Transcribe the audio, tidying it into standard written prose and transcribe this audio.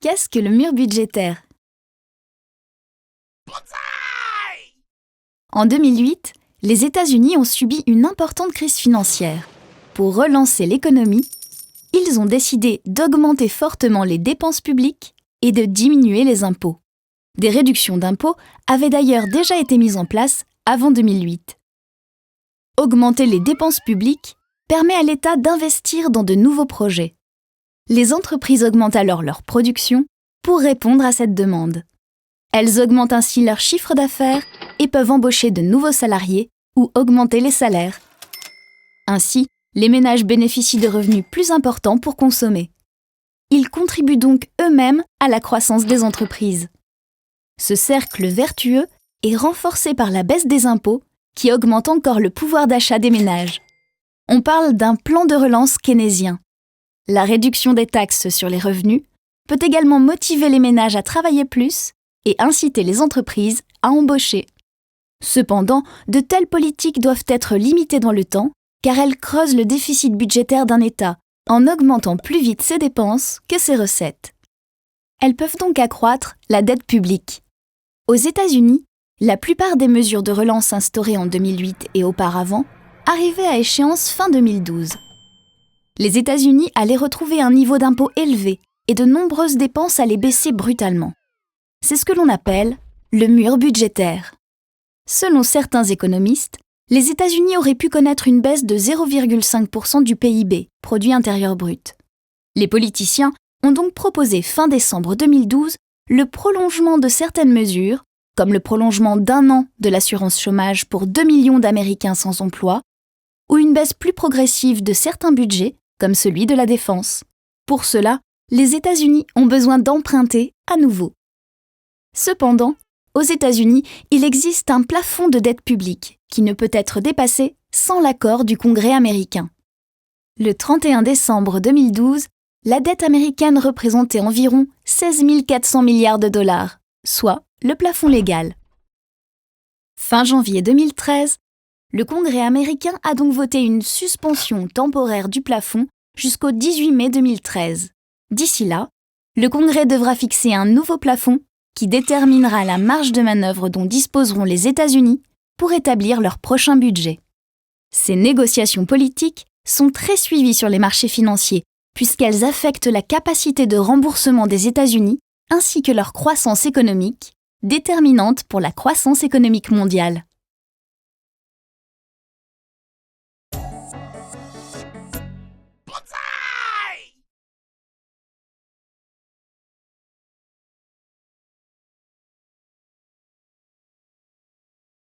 Qu'est-ce que le mur budgétaire ? En 2008, les États-Unis ont subi une importante crise financière. Pour relancer l'économie, ils ont décidé d'augmenter fortement les dépenses publiques et de diminuer les impôts. Des réductions d'impôts avaient d'ailleurs déjà été mises en place avant 2008. Augmenter les dépenses publiques permet à l'État d'investir dans de nouveaux projets. Les entreprises augmentent alors leur production pour répondre à cette demande. Elles augmentent ainsi leur chiffre d'affaires et peuvent embaucher de nouveaux salariés ou augmenter les salaires. Ainsi, les ménages bénéficient de revenus plus importants pour consommer. Ils contribuent donc eux-mêmes à la croissance des entreprises. Ce cercle vertueux est renforcé par la baisse des impôts qui augmente encore le pouvoir d'achat des ménages. On parle d'un plan de relance keynésien. La réduction des taxes sur les revenus peut également motiver les ménages à travailler plus et inciter les entreprises à embaucher. Cependant, de telles politiques doivent être limitées dans le temps car elles creusent le déficit budgétaire d'un État en augmentant plus vite ses dépenses que ses recettes. Elles peuvent donc accroître la dette publique. Aux États-Unis, la plupart des mesures de relance instaurées en 2008 et auparavant arrivaient à échéance fin 2012. Les États-Unis allaient retrouver un niveau d'impôt élevé et de nombreuses dépenses allaient baisser brutalement. C'est ce que l'on appelle le mur budgétaire. Selon certains économistes, les États-Unis auraient pu connaître une baisse de 0,5% du PIB, produit intérieur brut. Les politiciens ont donc proposé fin décembre 2012 le prolongement de certaines mesures, comme le prolongement d'1 an de l'assurance chômage pour 2 millions d'Américains sans emploi, ou une baisse plus progressive de certains budgets, comme celui de la défense. Pour cela, les États-Unis ont besoin d'emprunter à nouveau. Cependant, aux États-Unis, il existe un plafond de dette publique qui ne peut être dépassé sans l'accord du Congrès américain. Le 31 décembre 2012, la dette américaine représentait environ 16 400 milliards de dollars, soit le plafond légal. Fin janvier 2013, le Congrès américain a donc voté une suspension temporaire du plafond jusqu'au 18 mai 2013. D'ici là, le Congrès devra fixer un nouveau plafond qui déterminera la marge de manœuvre dont disposeront les États-Unis pour établir leur prochain budget. Ces négociations politiques sont très suivies sur les marchés financiers puisqu'elles affectent la capacité de remboursement des États-Unis ainsi que leur croissance économique, déterminante pour la croissance économique mondiale.